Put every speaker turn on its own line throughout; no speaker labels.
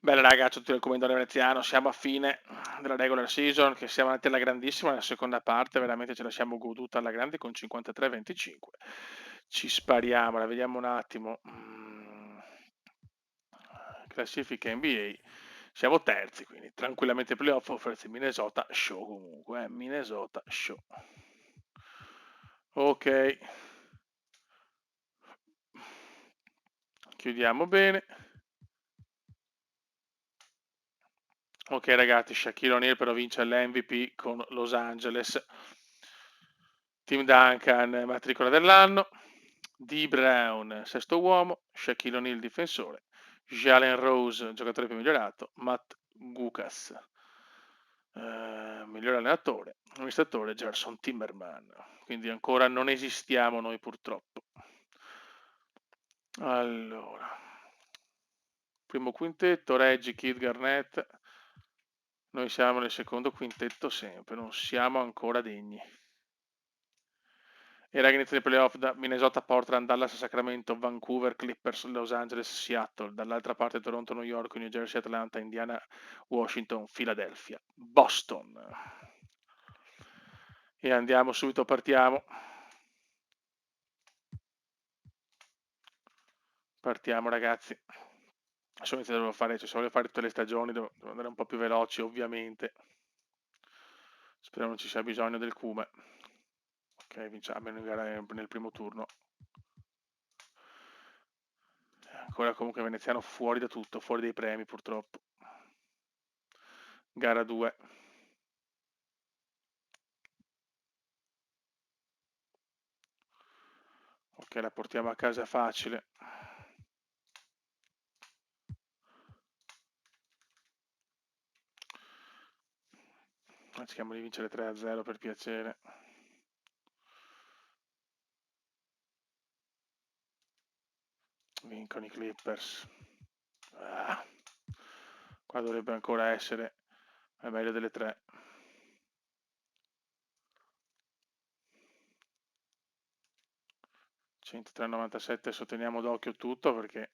Bene raga, tutti il commento veneziano, siamo a fine della regular season, che siamo andati alla grandissima, nella seconda parte veramente ce la siamo goduta alla grande con 53-25. Ci spariamo, la vediamo un attimo. Classifica NBA, siamo terzi, quindi tranquillamente playoff, offerte Minnesota Show comunque, Minnesota Show. Ok, chiudiamo bene. Ok ragazzi, Shaquille O'Neal però vince l'MVP con Los Angeles. Tim Duncan, matricola dell'anno. D. Brown, sesto uomo. Shaquille O'Neal, difensore. Jalen Rose, giocatore più migliorato. Matt Gukas, miglior allenatore. Amministratore Gerson Timmerman. Quindi ancora non esistiamo noi purtroppo. Allora, primo quintetto, Reggie, Kid, Garnett. Noi siamo nel secondo quintetto sempre, non siamo ancora degni. E raga, inizia i playoff da Minnesota, Portland, Dallas, Sacramento, Vancouver, Clippers, Los Angeles, Seattle. Dall'altra parte Toronto, New York, New Jersey, Atlanta, Indiana, Washington, Philadelphia, Boston. E andiamo subito, partiamo. Partiamo ragazzi. Adesso devo fare, cioè, se voglio fare tutte le stagioni devo andare un po' più veloci ovviamente. Spero non ci sia bisogno del cume. Ok, vinciamo nel primo turno. Ancora comunque veneziano fuori da tutto, fuori dai premi purtroppo. Gara 2. Ok, la portiamo a casa facile. Cerchiamo di vincere 3-0 per piacere. Vincono i Clippers. Qua dovrebbe ancora essere la meglio delle tre. (103-97) teniamo d'occhio tutto perché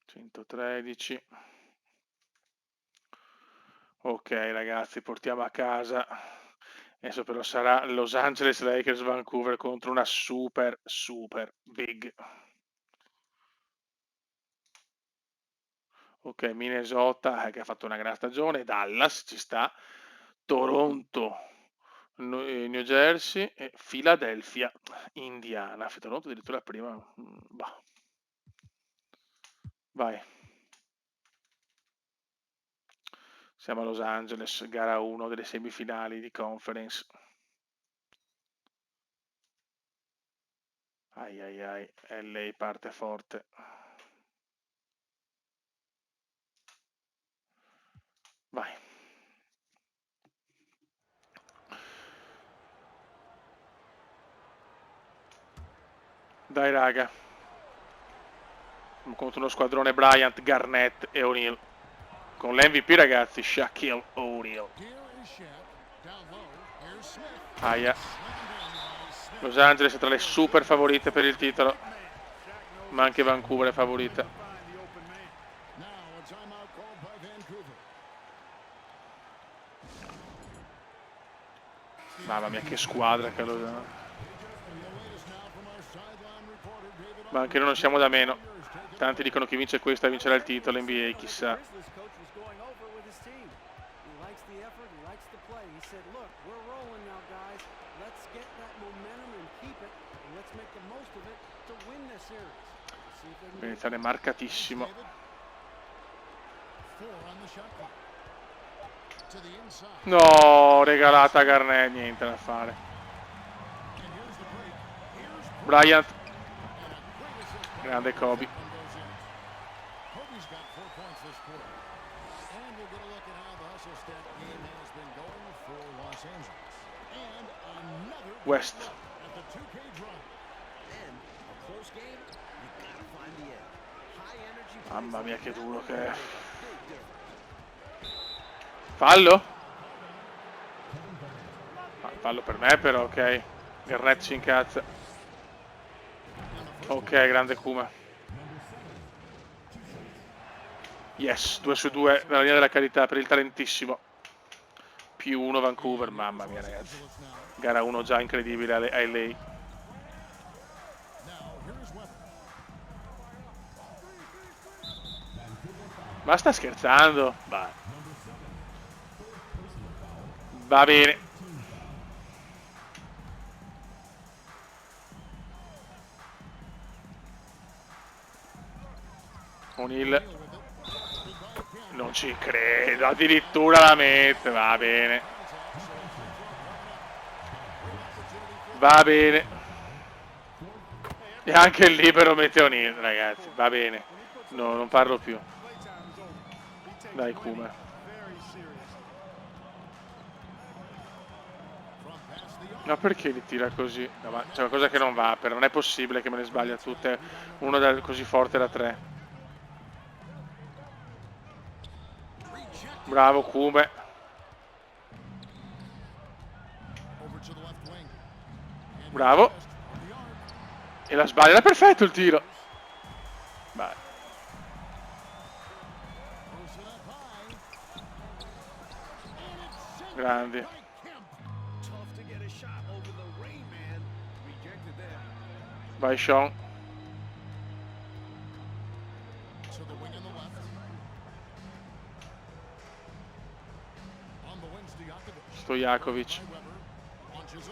113. Ok ragazzi, portiamo a casa. Adesso però sarà Los Angeles Lakers Vancouver contro una super big. Ok, Minnesota che ha fatto una gran stagione, Dallas ci sta, Toronto, New Jersey e Philadelphia, Indiana. Toronto addirittura prima. Bah. Vai. Siamo a Los Angeles, gara 1 delle semifinali di conference. Ai ai ai, LA parte forte. Vai. Dai raga. Contro uno squadrone Bryant, Garnett e O'Neal. Con l'MVP ragazzi, Shaquille O'Neal. Aia. Los Angeles è tra le super favorite per il titolo, ma anche Vancouver è favorita. Mamma mia che squadra che lo... Ma anche noi non siamo da meno. Tanti dicono che vince questa e vincerà il titolo NBA, chissà. Deve iniziare marcatissimo. No, regalata a Garnett, niente da fare. Bryant. Grande Kobe. West. Mamma mia che duro che è. Fallo? Fallo per me però, ok. Garnett ci incazza. Ok, grande Kuma. Yes, 2 su 2 nella linea della carità per il talentissimo. Più 1 Vancouver, mamma mia ragazzi. Gara 1 già incredibile a LA. Ma sta scherzando? Va bene. O'Neal. Non ci credo, addirittura la mette, va bene. Va bene. E anche il libero mette O'Neal, ragazzi, va bene. No, non parlo più. Dai, Kuma. Ma perché li tira così? No, ma c'è qualcosa che non va, però non è possibile che me ne sbaglia tutte. Uno così forte da 3. Bravo Kume. Bravo. E la sbaglia, era perfetto il tiro. Vai. Grandi. Vai Sean. Stojakovic.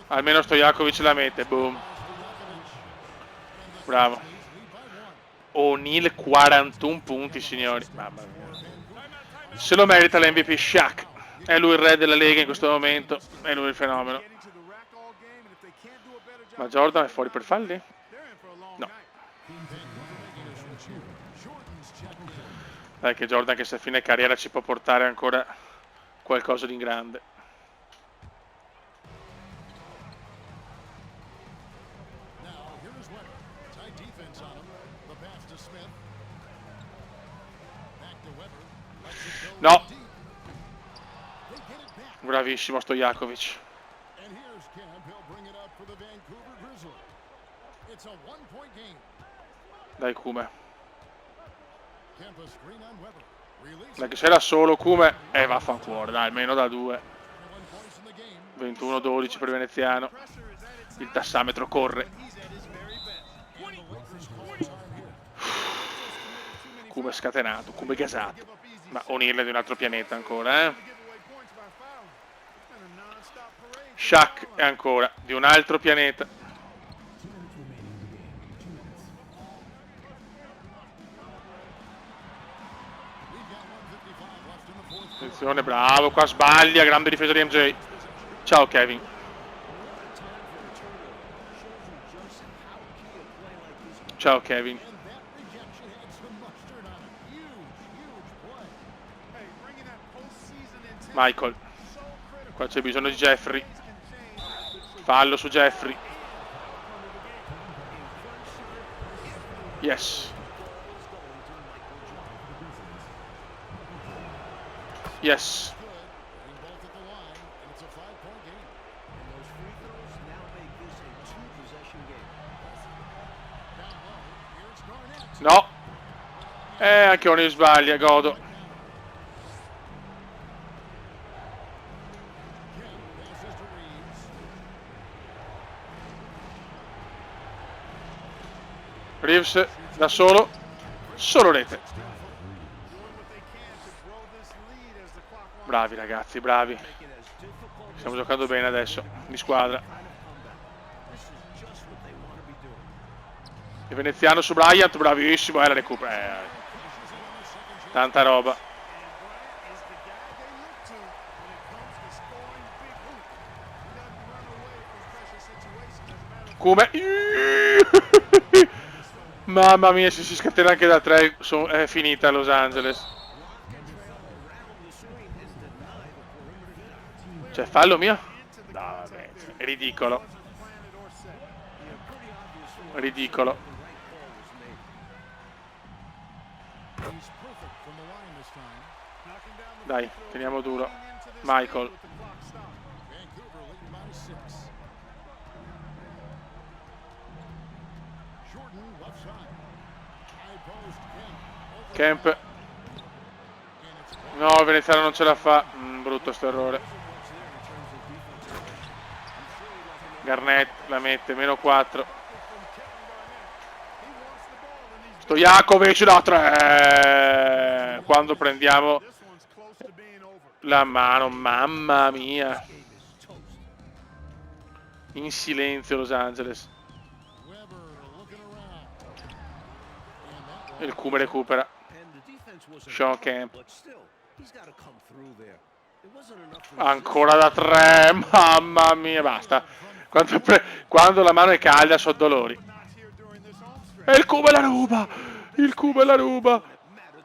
Almeno Stojakovic la mette, boom. Bravo. O'Neal 41 punti, signori. Mamma mia. Se lo merita l'MVP Shaq. È lui il re della Lega in questo momento. È lui il fenomeno. Ma Jordan è fuori per falli? No. Dai che Jordan che se a fine carriera ci può portare ancora qualcosa di grande. No. Bravissimo Stojakovic. Dai Kume. Dai che sei da solo Kume. Vaffanculo, dai, almeno da 2. 21-12 per il veneziano. Il tassametro corre. Kume scatenato, Kume gasato. Ma O'Neal è di un altro pianeta ancora, eh? Shaq è ancora di un altro pianeta. Attenzione, bravo, qua sbaglia, grande difesa di MJ. Ciao Kevin. Ciao Kevin. Michael. Qua c'è bisogno di Jeffrey. Fallo su Jeffrey. Yes. Yes. No. Anche Oni sbaglia, godo. Reeves da solo. Solo rete. Bravi ragazzi, bravi. Stiamo giocando bene adesso, di squadra. Il veneziano su Bryant, bravissimo, la recupera. Tanta roba. Come? Mamma mia, se si scatena anche da 3 è finita Los Angeles. Cioè, fallo mio? No, vabbè, è ridicolo. Ridicolo. Dai, teniamo duro. Michael. Kemp. No, il veneziano non ce la fa. Brutto sto errore. Garnett la mette, -4. Stojakovic da 3. Quando prendiamo la mano, mamma mia. In silenzio Los Angeles. Il Cume recupera. Sean Kemp. Ancora da 3. Mamma mia, basta. Quando la mano è calda so dolori. E il Cume la ruba. Il Cume la ruba.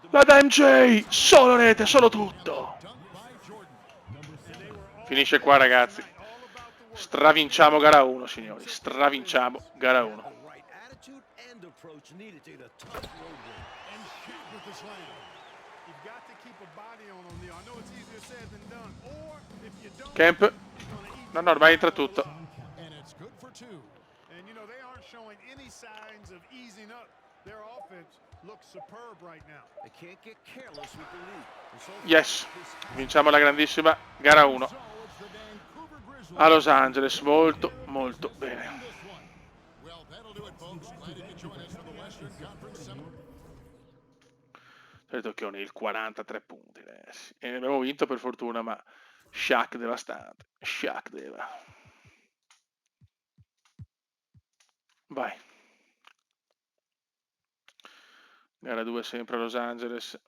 La da MJ. Solo rete, solo tutto. Finisce qua, ragazzi. Stravinciamo gara 1, signori. Stravinciamo gara 1. Kemp. No, ormai entra tutto. Yes. Vinciamo la grandissima gara 1. A Los Angeles. Molto, molto bene. Credo che ho il 43 punti. Sì. E ne abbiamo vinto per fortuna, ma Shaq devastante. Shaq deva. Vai. Gara 2 sempre a Los Angeles.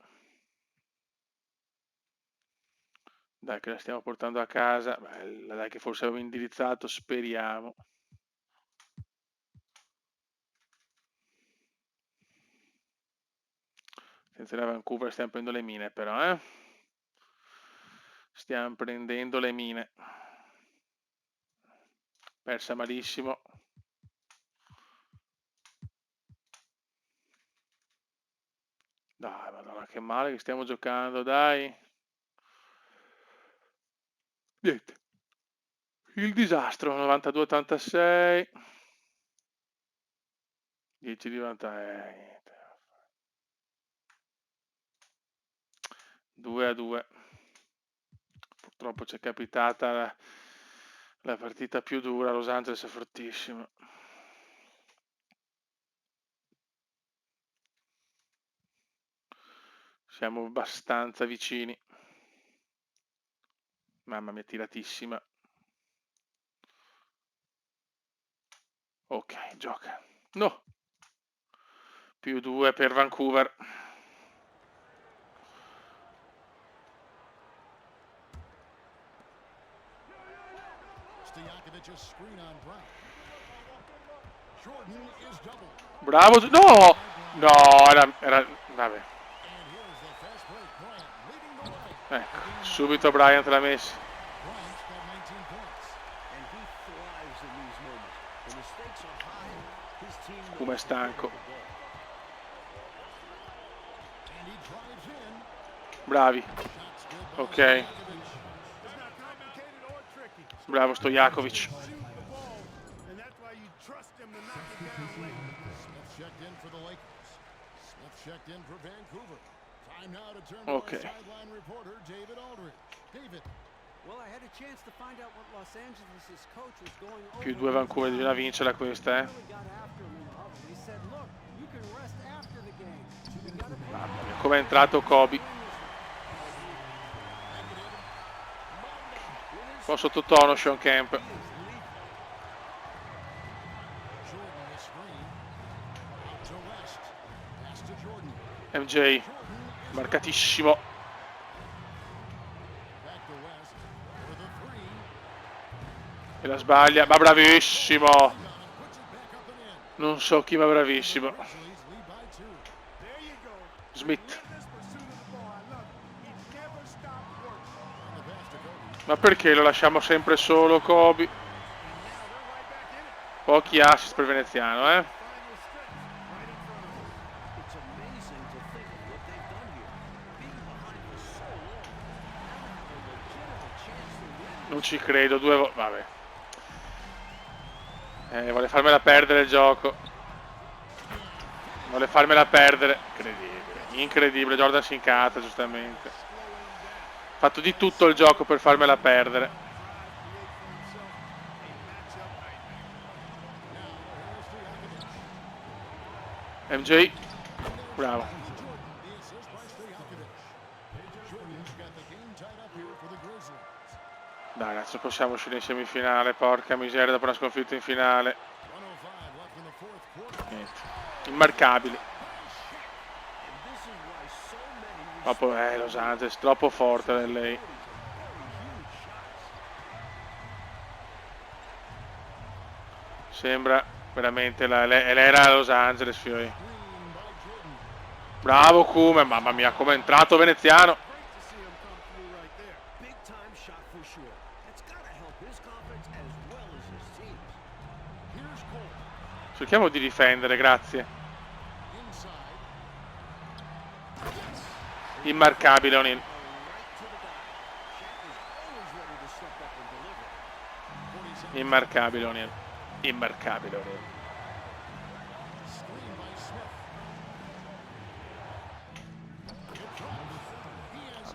Dai che la stiamo portando a casa. Bella, dai che forse avevo indirizzato, speriamo. Senza la Vancouver stiamo prendendo le mine però, eh. Stiamo prendendo le mine. Persa malissimo. Dai, madonna, che male che stiamo giocando, dai. Niente. Il disastro, 92-86. 10 di vantaggio. 2-2. Purtroppo ci è capitata la partita più dura. Los Angeles è fortissimo. Siamo abbastanza vicini. Mamma mia, tiratissima. Ok, gioca. No. +2 per Vancouver. Bravo. No! No, era vabbè. Ecco, subito Bryant l'ha messa. Come è stanco. Bravi. Ok. Bravo Stojakovic. Ok. +2 Vancouver, bisogna vincerla questa, eh. Mamma mia, come è entrato Kobe. Un po' sottotono Sean Kemp. MJ, marcatissimo. E la sbaglia, ma bravissimo. Non so chi, ma bravissimo. Smith. Ma perché lo lasciamo sempre solo Kobe? Pochi assist per il veneziano, eh? Non ci credo, 2 volte. Vabbè. Vuole farmela perdere il gioco. Vuole farmela perdere. Incredibile. Incredibile. Jordan si incazza, giustamente. fatto di tutto il gioco per farmela perdere. MJ, bravo. Dai ragazzi, possiamo uscire in semifinale, porca miseria, dopo una sconfitta in finale. Niente. Immarcabili. Troppo, Los Angeles, troppo forte lei. Sembra veramente lei era a Los Angeles, fioi. Bravo Kume, mamma mia, come è entrato veneziano. Cerchiamo di difendere, grazie. Immarcabile O'Neal. Immarcabile O'Neal. Immarcabile O'Neal.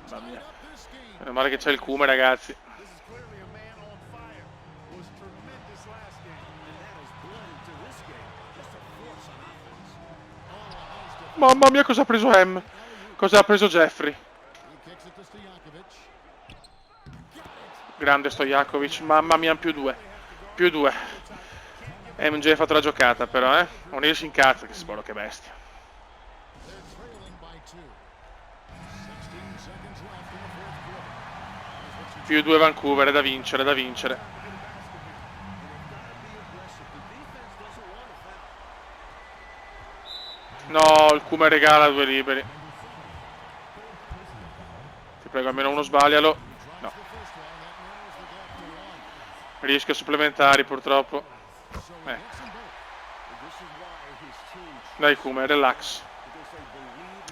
Mamma mia. Meno male che c'è il Kume, ragazzi. Mamma mia, cosa ha preso M? Cosa ha preso Jeffrey? Grande Stojakovic, mamma mia, più due. Più due. MJ ha fatto la giocata però, O'Neal si incazza, che sboro, che bestia. Più due Vancouver, è da vincere, è da vincere. No, il Kume regala due liberi. Ti prego, almeno uno sbaglialo. No. Rischio supplementari, purtroppo. Dai Kume, relax.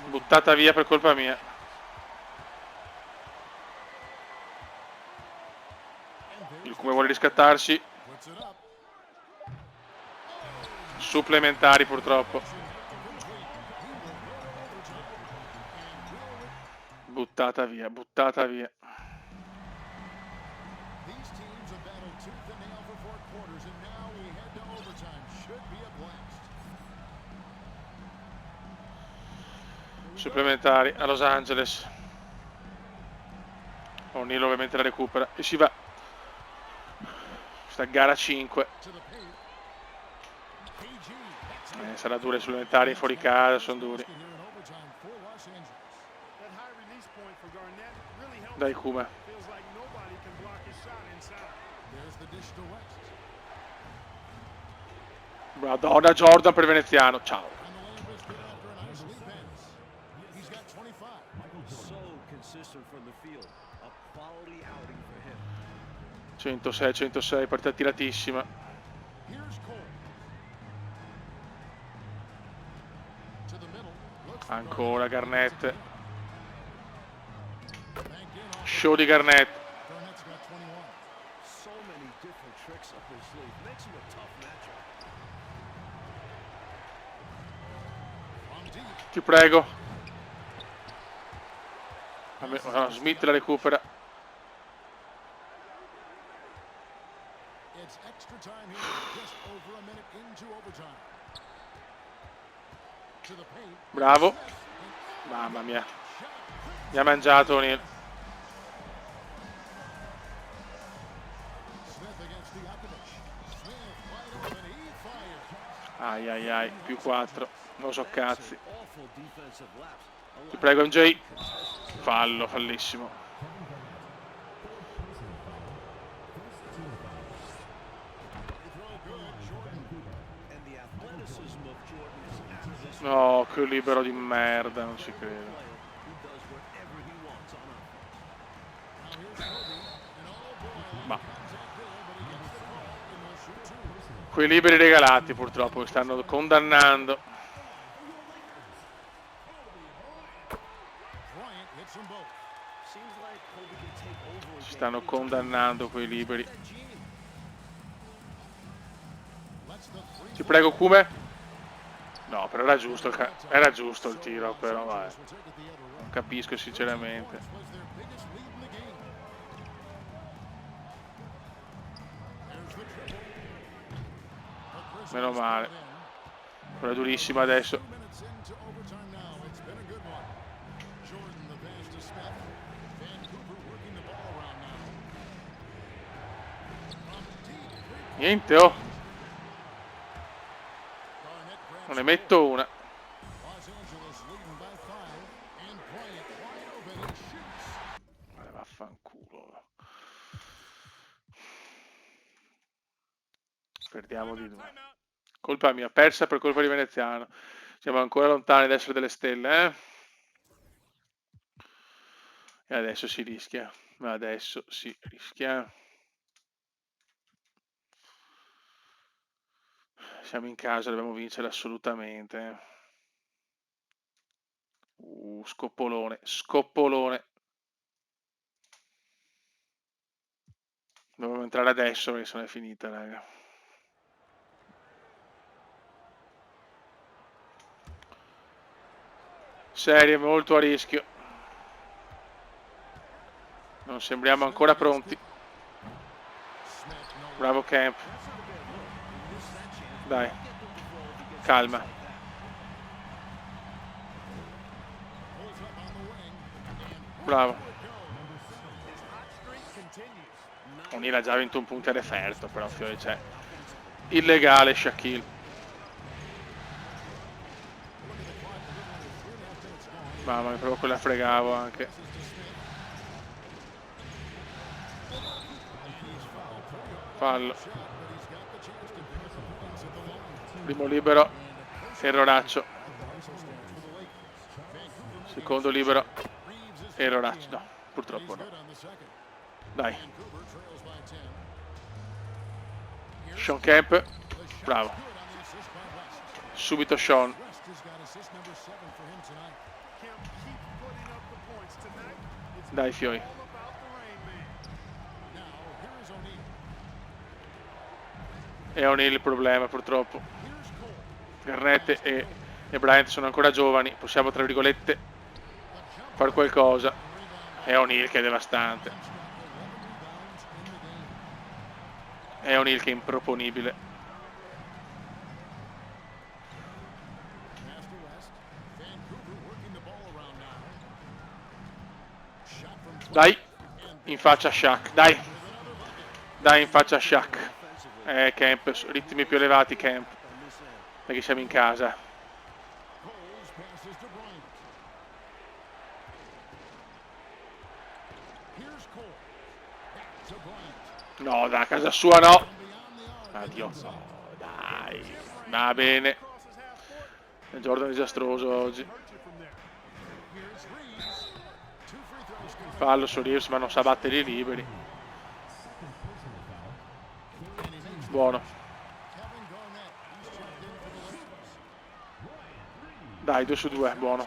Buttata via per colpa mia. Il Kume vuole riscattarsi. Supplementari, purtroppo. Buttata via, buttata via. Supplementari a Los Angeles. O'Neal ovviamente la recupera e si va. Questa gara 5. Sarà dura i supplementari fuori casa, sono duri. Dai Kume. Madonna, Jordan per veneziano, ciao. 106, 106, partita tiratissima. Ancora Garnett. Show di Garnett. Ti prego. Smith la recupera. Bravo. Mamma mia. Mi ha mangiato O'Neal. Ai ai ai, più 4. Non so cazzi. Ti prego MJ. Fallo, fallissimo. No, che libero di merda, non ci credo. Ma quei liberi regalati purtroppo mi stanno condannando. Ci stanno condannando quei liberi. Ti prego Kume. No, però era giusto il tiro, però vabbè. Non capisco sinceramente. Meno male. Però è durissima adesso. Niente, oh. Non ne metto una. Vaffanculo. Perdiamo di due. Colpa mia, persa per colpa di Veneziano. Siamo ancora lontani da essere delle stelle, eh? E adesso si rischia. Ma adesso si rischia. Siamo in casa, dobbiamo vincere assolutamente. Scoppolone, scoppolone. Dobbiamo entrare adesso perché se no è finita, raga. Serie molto a rischio. Non sembriamo ancora pronti. Bravo Camp. Dai. Calma. Bravo. O'Neal ha già 21 punti a referto, però fiore c'è. Illegale Shaquille. Mamma mia, proprio quella fregavo anche. Fallo. Primo libero. Erroraccio. Secondo libero. Erroraccio. No, purtroppo no. Dai. Sean Camp. Bravo. Subito Sean. Dai fiori. È O'Neal il problema purtroppo. Garnett e Bryant sono ancora giovani. Possiamo tra virgolette fare qualcosa. È O'Neal che è devastante. È O'Neal che è improponibile. Dai. In faccia a Shaq. Dai. Dai in faccia a Shaq. Camp, ritmi più elevati Camp. Perché siamo in casa. No, da casa sua no. Addio. No, dai. Va bene. Jordan è disastroso oggi. Fallo su Reeves, ma non sa battere i liberi. Buono. Dai, 2 su 2, buono.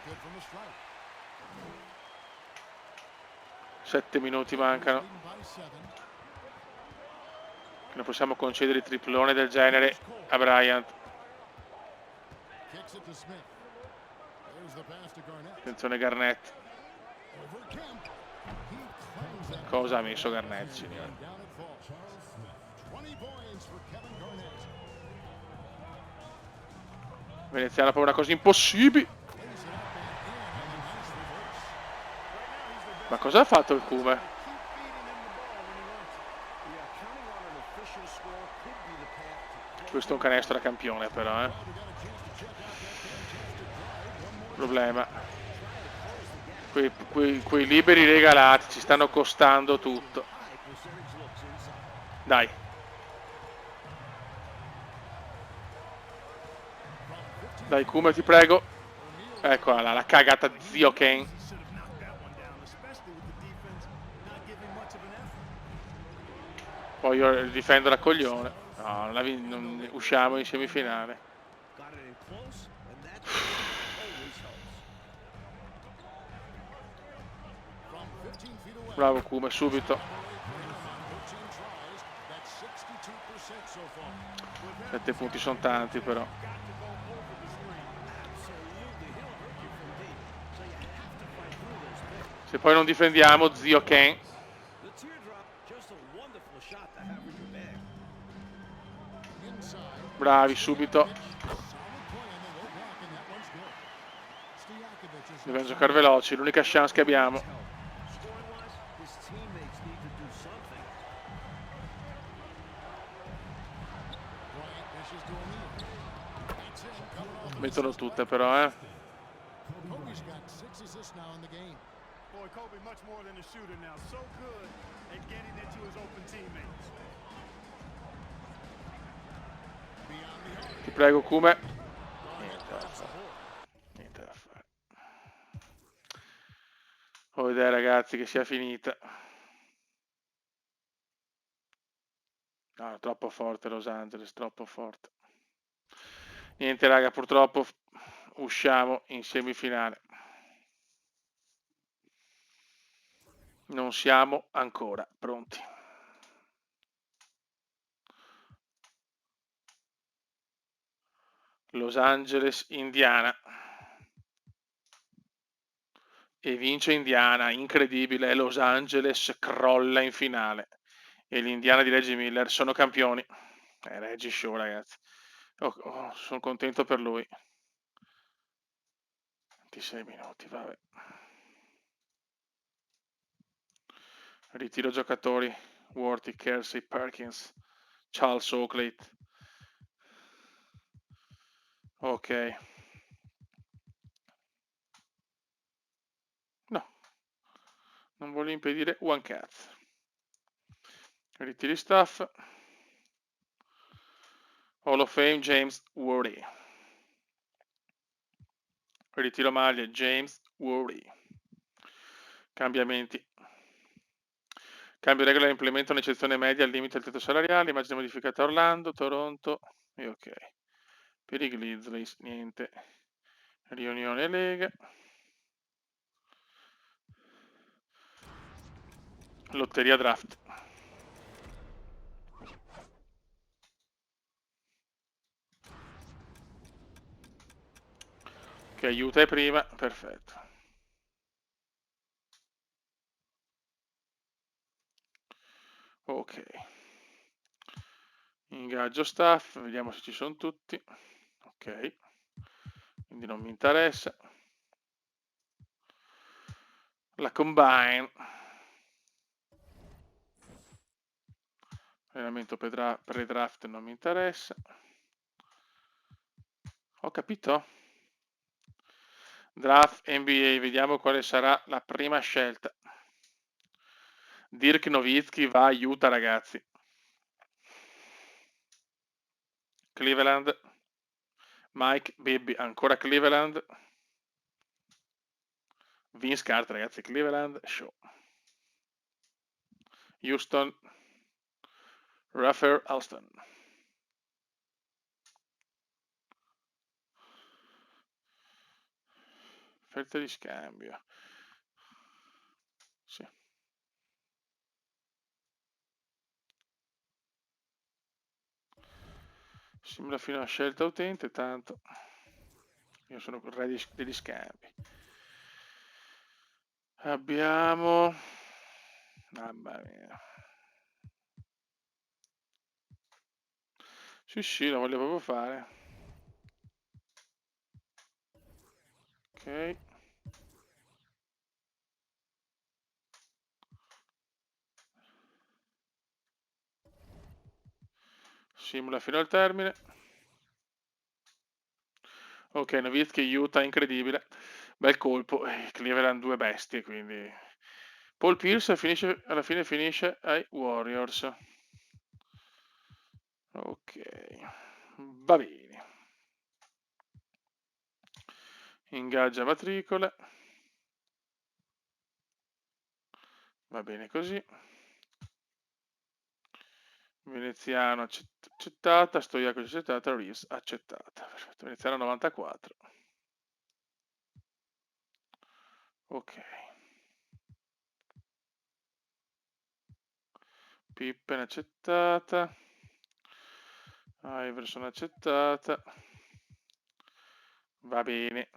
7 minuti mancano. Non possiamo concedere il triplone del genere a Bryant. Attenzione Garnett. Cosa ha messo Garnett, signore? Veneziano ha una cosa impossibile. Ma cosa ha fatto il Kume? Questo è un canestro da campione però, Problema. Quei liberi regalati ci stanno costando tutto. Dai. Dai Kume, ti prego. Eccola là, la cagata zio Ken. Poi io difendo la coglione. No, non usciamo in semifinale. Bravo Kume, subito. 7 punti sono tanti però. Se poi non difendiamo, zio Ken. Bravi, subito. Dobbiamo giocare veloci, l'unica chance che abbiamo. Mettono tutte però, eh. Ti prego, Kume. Niente da fare. Niente da fare. Voglio vedere, ragazzi, che sia finita. No, troppo forte Los Angeles, troppo forte. Niente, raga, purtroppo usciamo in semifinale. Non siamo ancora pronti. Los Angeles, Indiana. E vince Indiana, incredibile. Los Angeles crolla in finale. E l'Indiana di Reggie Miller sono campioni. Reggie Show, ragazzi. Sono contento per lui. 26 minuti, vabbè. Ritiro giocatori. Worthy, Kersey, Perkins, Charles Oakley. Ok. No. Non voglio impedire one cazzo. Ritiri staff. Hall of Fame, James Worthy. Ritiro maglie, James Worthy. Cambiamenti. Cambio regola implementa un'eccezione media al limite del tetto salariale, immagine modificata a Orlando, Toronto, e ok. Per i Grizzlies, niente. Riunione Lega. Lotteria draft. Che aiuta prima, perfetto. Ok. Ingaggio staff, vediamo se ci sono tutti. Ok. Quindi non mi interessa. La combine. Allenamento pre-draft non mi interessa. Ho capito. Draft NBA, vediamo quale sarà la prima scelta. Dirk Nowitzki va a Utah, ragazzi. Cleveland. Mike Bibby, ancora Cleveland. Vince Carter, ragazzi, Cleveland, show. Houston. Rafer Alston. Offerta di scambio. Sì. Sembra fino a scelta utente, tanto io sono il re degli scambi. Abbiamo... Mamma mia. Sì, lo voglio proprio fare. Ok. Simula fino al termine. Ok, Nowitzki, Utah, incredibile. Bel colpo. Cleveland due bestie, quindi... Paul Pierce alla fine finisce ai Warriors. Ok, va bene. Ingaggia matricole. Va bene così. Veneziano accettata, Stoiaco accettata, Reeves accettata. Perfetto, Veneziano 94. Ok. Pippen accettata. Iverson accettata. Va bene.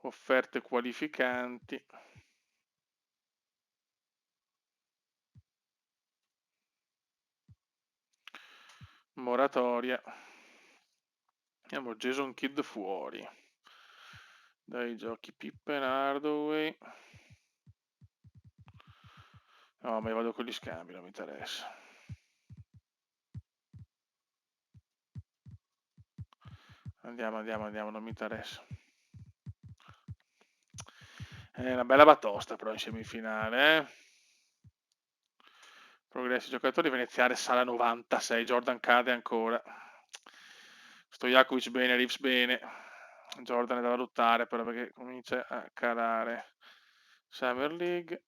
Offerte qualificanti. moratoria. Abbiamo Jason Kidd fuori dai giochi. Pippen, Hardaway. No, ma io vado con gli scambi, non mi interessa. Andiamo, non mi interessa. È una bella batosta però in semifinale, eh. Progressi giocatori, Veneziale sala 96, Jordan cade ancora. Stojakovic bene, Reeves bene. Jordan è da valutare però perché comincia a calare. Summer League.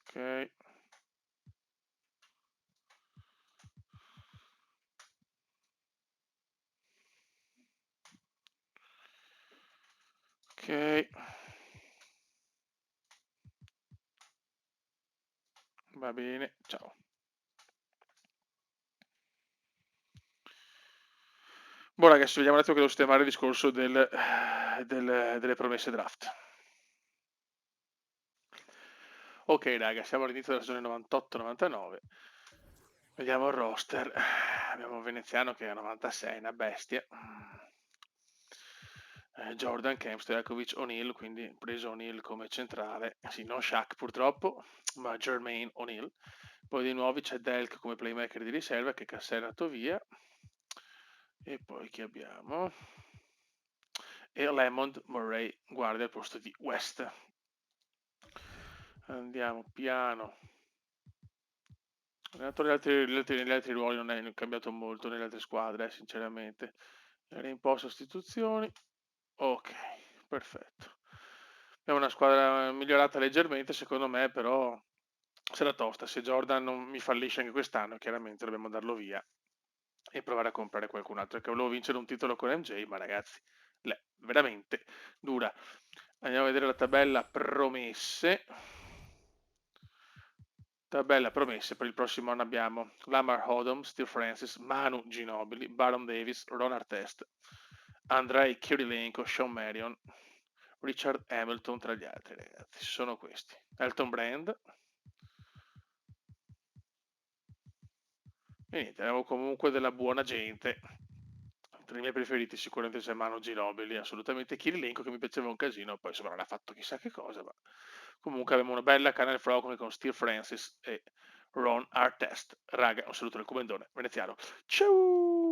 Ok. Ok. Va bene, ciao. Boh ragazzi, vediamo un attimo che devo sistemare il discorso delle promesse draft. Ok raga, siamo all'inizio della stagione 98-99. Vediamo il roster. Abbiamo un veneziano che è 96, una bestia. Jordan, Kemp, Stojakovic, O'Neal, quindi preso O'Neal come centrale. Sì, non Shaq purtroppo, ma Jermaine O'Neal. Poi di nuovo c'è Delk come playmaker di riserva che Cassell è andato via. E poi chi abbiamo? E Lemond Murray guardia al posto di West. Andiamo piano. Negli altri ruoli non è cambiato molto nelle altre squadre, sinceramente. Un po' sostituzioni. Ok, perfetto. È una squadra migliorata leggermente, secondo me, però sarà tosta. Se Jordan non mi fallisce anche quest'anno, chiaramente dobbiamo darlo via e provare a comprare qualcun altro. Perché volevo vincere un titolo con MJ, ma ragazzi, veramente dura. Andiamo a vedere la tabella promesse. Tabella promesse per il prossimo anno abbiamo Lamar Odom, Steve Francis, Manu Ginobili, Baron Davis, Ron Artest, Andrei Kirilenko, Sean Marion, Richard Hamilton tra gli altri ragazzi, sono questi. Elton Brand. E niente, avevo comunque della buona gente. Tra i miei preferiti sicuramente c'è Manu Ginobili, assolutamente Kirilenko che mi piaceva un casino, poi insomma non ha fatto chissà che cosa, ma comunque avevamo una bella canna al fuoco con Steve Francis e Ron Artest. Raga, un saluto dal comandone veneziano. Ciao!